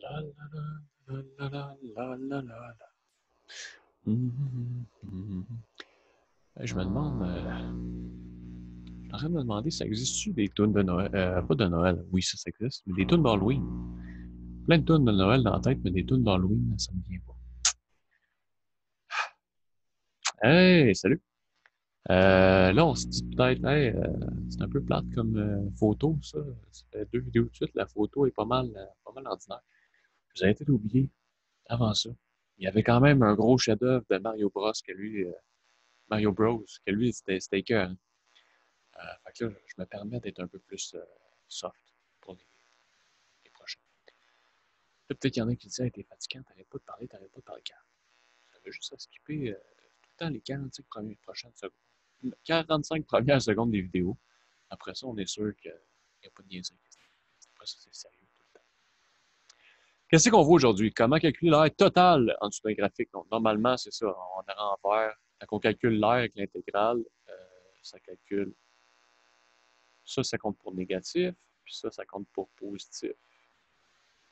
La la la la la la la la la. Mhm. Je me demande, je suis en train de me demander, ça existe-tu des tunes de Noël? Pas de Noël, oui, ça existe, mais des tunes d'Halloween. Plein de tunes de Noël dans la tête, mais des tunes d'Halloween, ça me vient pas. Hey, salut! Là, on se dit peut-être, hey, c'est un peu plate comme photo, ça. Ça fait deux vidéos de suite, la photo est pas mal ordinaire. Vous avez peut-être oublié, avant ça, il y avait quand même un gros chef-d'œuvre de Mario Bros. Que lui, Mario Bros. Que lui, c'était écœurant. Fait que là, je me permets d'être un peu plus soft pour les prochains. Là, peut-être qu'il y en a qui disaient, hey, t'es fatiguant, t'arrêtes pas de parler calme. J'avais juste à skipper tout le temps les 45 premières prochaines secondes. 45 premières secondes des vidéos. Après ça, on est sûr qu'il n'y a pas de niaiserie. Après ça, c'est sérieux tout le temps. Qu'est-ce qu'on voit aujourd'hui? Comment calculer l'air total en dessous d'un graphique? Donc, normalement, c'est ça. On a en vert. Quand on calcule l'air avec l'intégrale, ça calcule. Ça compte pour négatif. Puis ça compte pour positif.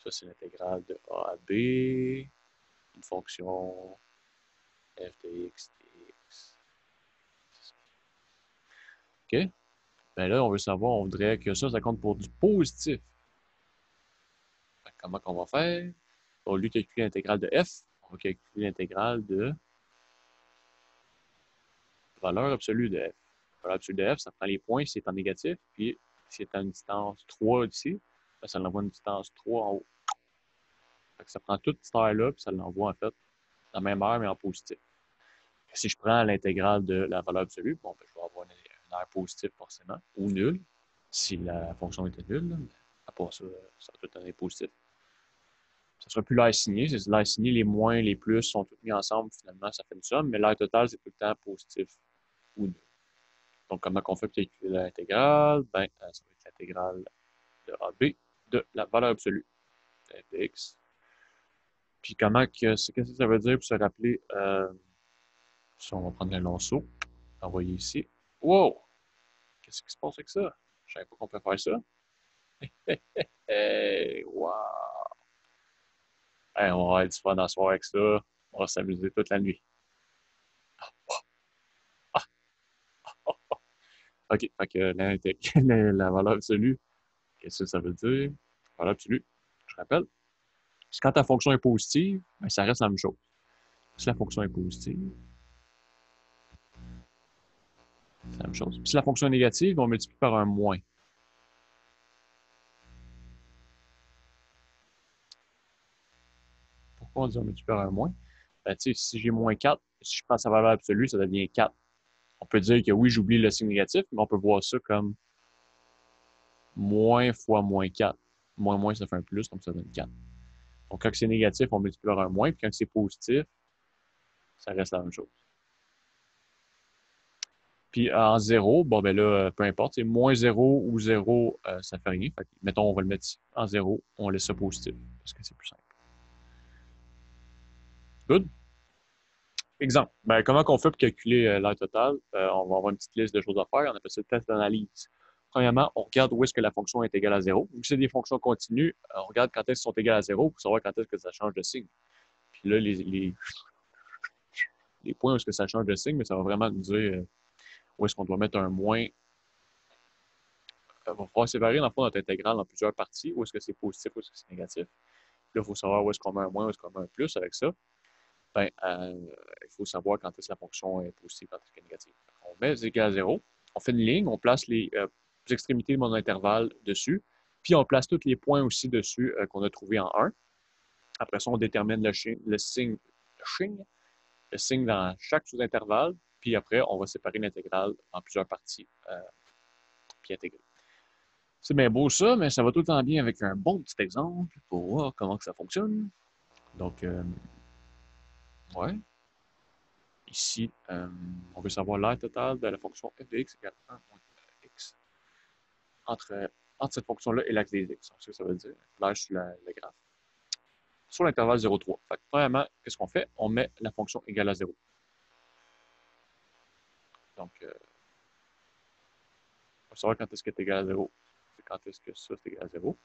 Ça, c'est l'intégrale de A à B, une fonction f de x dx. OK? Ben là, on veut savoir, on voudrait que ça compte pour du positif. Comment qu'on va faire? Au lieu de calculer l'intégrale de f, on va calculer l'intégrale de valeur absolue de f. La valeur absolue de f, ça prend les points si c'est en négatif, puis si c'est à une distance 3 d'ici, ben ça l'envoie à une distance 3 en haut. Fait que ça prend toute cette aire-là, puis ça l'envoie en fait dans la même aire, mais en positif. Si je prends l'intégrale de la valeur absolue, bon, ben, je vais avoir une aire positive forcément, ou nulle, si la fonction était nulle. Mais à part ça, ça va tout donner positif. Ça ne sera plus l'aire signée. C'est l'aire signée, les moins, les plus sont tous mis ensemble, finalement, ça fait une somme, mais l'aire totale, c'est tout le temps positif ou nul. Donc, comment on fait pour calculer l'intégrale? Ben, ça va être l'intégrale de AB de la valeur absolue de x. Puis, qu'est-ce que ça veut dire pour se rappeler? Si on va prendre un long saut, envoyer ici. Wow! Qu'est-ce qui se passe avec ça? Je savais pas qu'on peut faire ça. Hey, wow! Hey, on va avoir du fun à soir avec ça. On va s'amuser toute la nuit. OK, fait que la valeur absolue, qu'est-ce que ça veut dire? Valeur absolue, je rappelle, c'est quand ta fonction est positive, ben, ça reste la même chose. Si la fonction est positive, c'est la même chose. Puis si la fonction est négative, on multiplie par un moins. Pourquoi on dit on multiplie par un moins? Ben, si j'ai moins 4, si je prends sa valeur absolue, ça devient 4. On peut dire que oui, j'oublie le signe négatif, mais on peut voir ça comme moins fois moins 4. Moins, moins, ça fait un plus, donc ça donne 4. Donc, quand c'est négatif, on multiplie par un moins, puis quand c'est positif, ça reste la même chose. Puis en 0, bon, ben là, peu importe, c'est moins 0 ou 0, ça fait rien. Fait que, mettons, on va le mettre ici. En 0, on laisse ça positif, parce que c'est plus simple. Good? Exemple. Ben, comment on fait pour calculer l'aire totale? On va avoir une petite liste de choses à faire. On appelle ça le test d'analyse. Premièrement, on regarde où est-ce que la fonction est égale à 0. Vu que c'est des fonctions continues, on regarde quand est-ce qu'elles sont égales à 0 pour savoir quand est-ce que ça change de signe. Puis là, les points où est-ce que ça change de signe, mais ça va vraiment nous dire où est-ce qu'on doit mettre un moins. On va pouvoir séparer dans le fond notre intégrale en plusieurs parties. Où est-ce que c'est positif, où est-ce que c'est négatif. Puis là, il faut savoir où est-ce qu'on met un moins, où est-ce qu'on met un plus avec ça. Ben, il faut savoir quand est-ce que la fonction est positive, quand est-ce qu'elle est négative. On met z égale à 0, on fait une ligne, on place les extrémités de mon intervalle dessus, puis on place tous les points aussi dessus qu'on a trouvés en 1. Après ça, on détermine le signe dans chaque sous-intervalle, puis après, on va séparer l'intégrale en plusieurs parties, puis intégrer. C'est bien beau ça, mais ça va tout le temps bien avec un bon petit exemple pour voir comment que ça fonctionne. Donc, ouais. Ici, on veut savoir l'aire totale de la fonction f de x égale 1 moins x entre, entre cette fonction-là et l'axe des x. C'est ce que ça veut dire. L'aire sur le graphe. Sur l'intervalle 0,3. Fait que, premièrement, qu'est-ce qu'on fait? On met la fonction égale à 0. Donc, on va savoir quand est-ce que c'est égal à 0. C'est quand est-ce que ça, c'est égal à 0.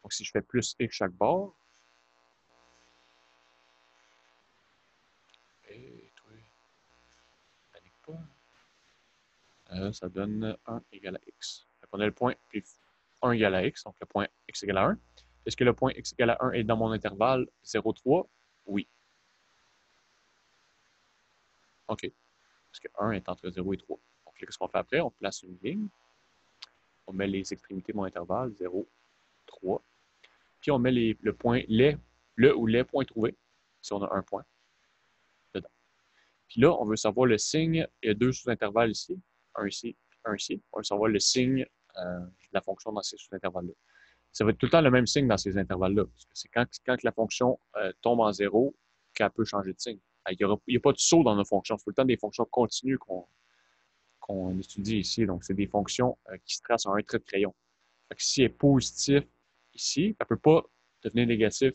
Donc, si je fais plus x chaque bord, Ça donne 1 égale à x. Donc, on a le point, puis 1 égale à x, donc le point x égale à 1. Est-ce que le point x égale à 1 est dans mon intervalle 0, 3? Oui. OK. Parce que 1 est entre 0 et 3. Donc, qu'est-ce qu'on fait après? On place une ligne. On met les extrémités de mon intervalle, 0, 3. Puis on met le point, le ou les points trouvés, si on a un point, dedans. Puis là, on veut savoir le signe. Il y a deux sous-intervalles ici, un ici, un ici. On veut savoir le signe de la fonction dans ces sous-intervalles-là. Ça va être tout le temps le même signe dans ces intervalles-là. Parce que c'est quand la fonction tombe en 0 qu'elle peut changer de signe. Il n'y a pas de saut dans nos fonctions. C'est tout le temps des fonctions continues qu'on étudie ici. Donc, c'est des fonctions qui se tracent en un trait de crayon. Fait que si elle est positive ici, elle ne peut pas devenir négative.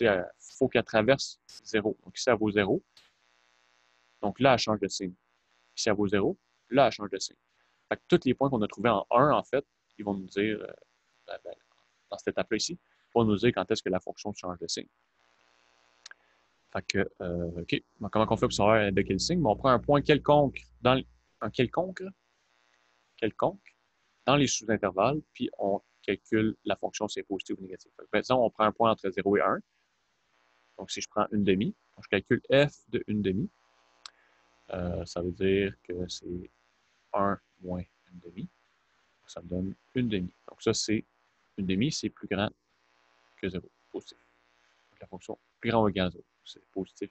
Il faut qu'elle traverse 0. Donc, ici, elle vaut 0. Donc, là, elle change de signe. Ici, elle vaut 0. Là, elle change de signe. Fait que tous les points qu'on a trouvés en 1, en fait, ils vont nous dire, dans cette étape-là ici, ils vont nous dire quand est-ce que la fonction change de signe. Fait que, OK. Donc, comment on fait pour savoir de quel signe? Bon, on prend un point quelconque dans un quelconque dans les sous-intervalles, puis on calcule la fonction si elle est positive ou négative. Par exemple, on prend un point entre 0 et 1. Donc, si je prends une demi, je calcule f de une demi. Ça veut dire que c'est 1 moins une demi. Ça me donne une demi. Donc, ça, c'est une demi, c'est plus grand que 0, positif. Donc, la fonction plus grand ou égal à 0, c'est positif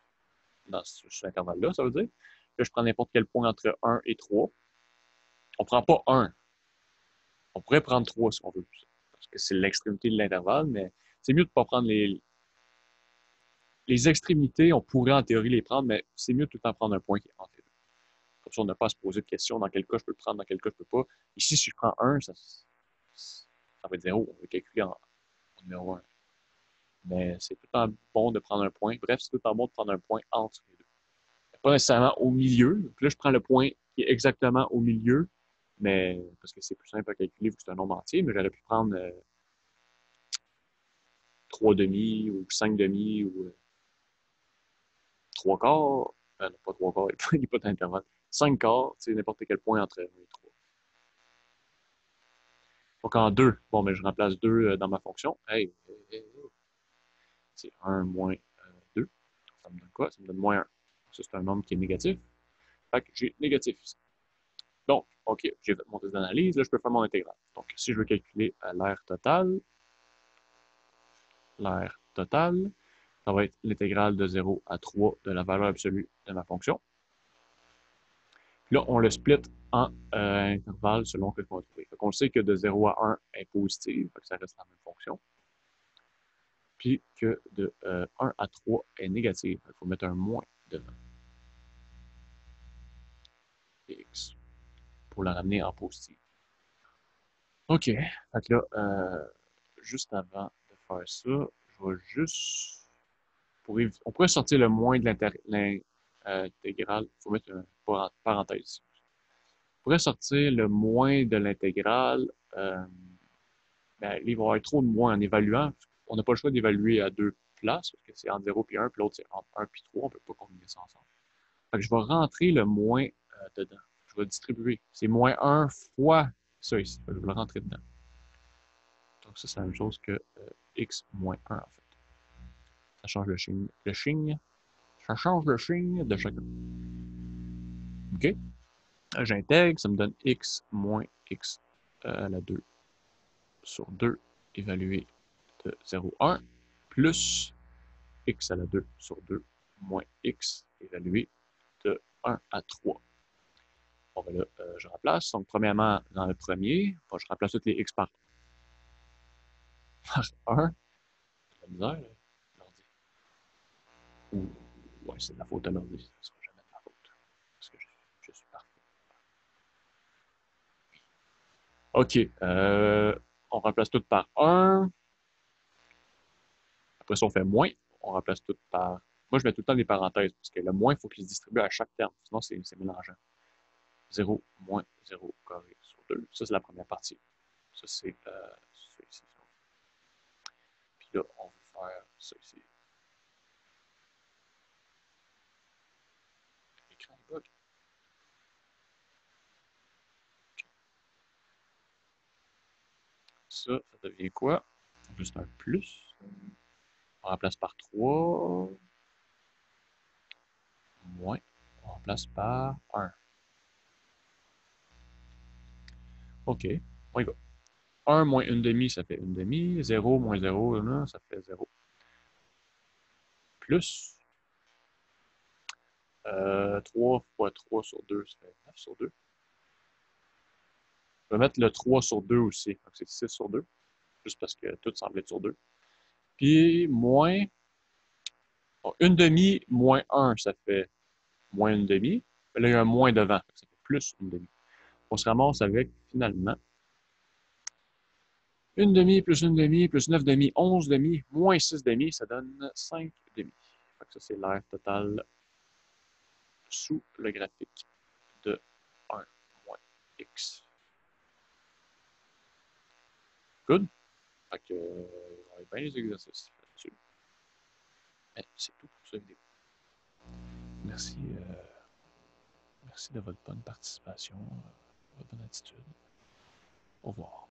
dans cet intervalle-là, ça veut dire que je prends n'importe quel point entre 1 et 3. On ne prend pas 1. On pourrait prendre 3 si on veut, parce que c'est l'extrémité de l'intervalle, mais c'est mieux de ne pas prendre les extrémités. On pourrait en théorie les prendre, mais c'est mieux de tout le temps prendre un point qui est entre les deux. Comme ça, on n'a pas à se poser de questions dans quel cas je peux le prendre, dans quel cas je ne peux pas. Ici, si je prends 1, ça va être 0. On va calculer en numéro 1. Mais c'est tout le temps bon de prendre un point. Bref, c'est tout le temps bon de prendre un point entre les deux. Pas nécessairement au milieu. Donc là, je prends le point qui est exactement au milieu, mais parce que c'est plus simple à calculer vu que c'est un nombre entier, mais j'aurais pu prendre 3 demi ou 5 demi ou 3 quarts. Non, pas 3 quarts, il n'y a pas d'intervalle. 5 quarts, c'est n'importe quel point entre 1 et 3. Donc en 2, bon, mais je remplace 2 dans ma fonction. Hey, c'est 1 moins 2. Ça me donne quoi? Ça me donne moins 1. Ça, c'est un nombre qui est négatif. Fait que j'ai négatif ici. Donc, OK, j'ai fait mon test d'analyse. Là, je peux faire mon intégrale. Donc, si je veux calculer l'aire totale, ça va être l'intégrale de 0 à 3 de la valeur absolue de ma fonction. Puis là, on le split en intervalles selon ce qu'on va trouver. On sait que de 0 à 1 est positif, donc ça reste la même fonction. Puis que de 1 à 3 est négatif. Il faut mettre un moins devant. X pour la ramener en positif. OK. Fait que là, juste avant de faire ça, je vais juste... on pourrait sortir le moins de l'intégrale. Il faut mettre une parenthèse. On pourrait sortir le moins de l'intégrale. Ben, il va y avoir trop de moins en évaluant. On n'a pas le choix d'évaluer à deux places, parce que c'est entre 0 et 1, puis l'autre c'est entre 1 et 3. On ne peut pas combiner ça ensemble. Fait que je vais rentrer le moins dedans. Je vais distribuer. C'est moins 1 fois ça ici. Je vais le rentrer dedans. Donc ça, c'est la même chose que x moins 1 en fait. Ça change le signe. Ça change le signe de chacun. OK? J'intègre, ça me donne x moins x à la 2 sur 2 évalué de 0 à 1 plus x à la 2 sur 2 moins x évalué de 1 à 3. Bon, ben là, je remplace. Donc, premièrement, dans le premier, bon, je remplace toutes les x par 1. C'est la misère, l'ordi. Ouais, c'est de la faute à l'ordi. Ça ne sera jamais de ma faute. Parce que je suis parfait. OK. On remplace tout par 1. Après ça, on fait moins. On remplace tout par... Moi, je mets tout le temps des parenthèses, parce que le moins, il faut qu'il se distribue à chaque terme. Sinon, c'est mélangeant. 0 moins 0 carré sur 2. Ça, c'est la première partie. Ça, c'est ça ici. Puis là, on va faire ça ici. L'écran bug. ça devient quoi? Juste un plus. On remplace par 3. Moins. On remplace par 1. OK. On y va. 1 moins 1 demi, ça fait 1 demi. 0 moins 0, ça fait 0. Plus 3 fois 3 sur 2, ça fait 9 sur 2. Je vais mettre le 3 sur 2 aussi. Donc c'est 6 sur 2. Juste parce que tout semble être sur 2. Puis moins. Bon, 1 demi moins 1, ça fait moins 1 demi. Mais là, il y a un moins devant. Ça fait plus 1 demi. On se ramasse avec, finalement, 1 demi plus 1 demi plus 9 demi, 11 demi, moins 6 demi, ça donne 5 demi. Fait que ça, c'est l'air total sous le graphique de 1 moins x. Good? Fait que, on a bien les exercices là-dessus. Mais c'est tout pour cette vidéo. Merci, merci de votre bonne participation, votre bonne attitude. Au revoir.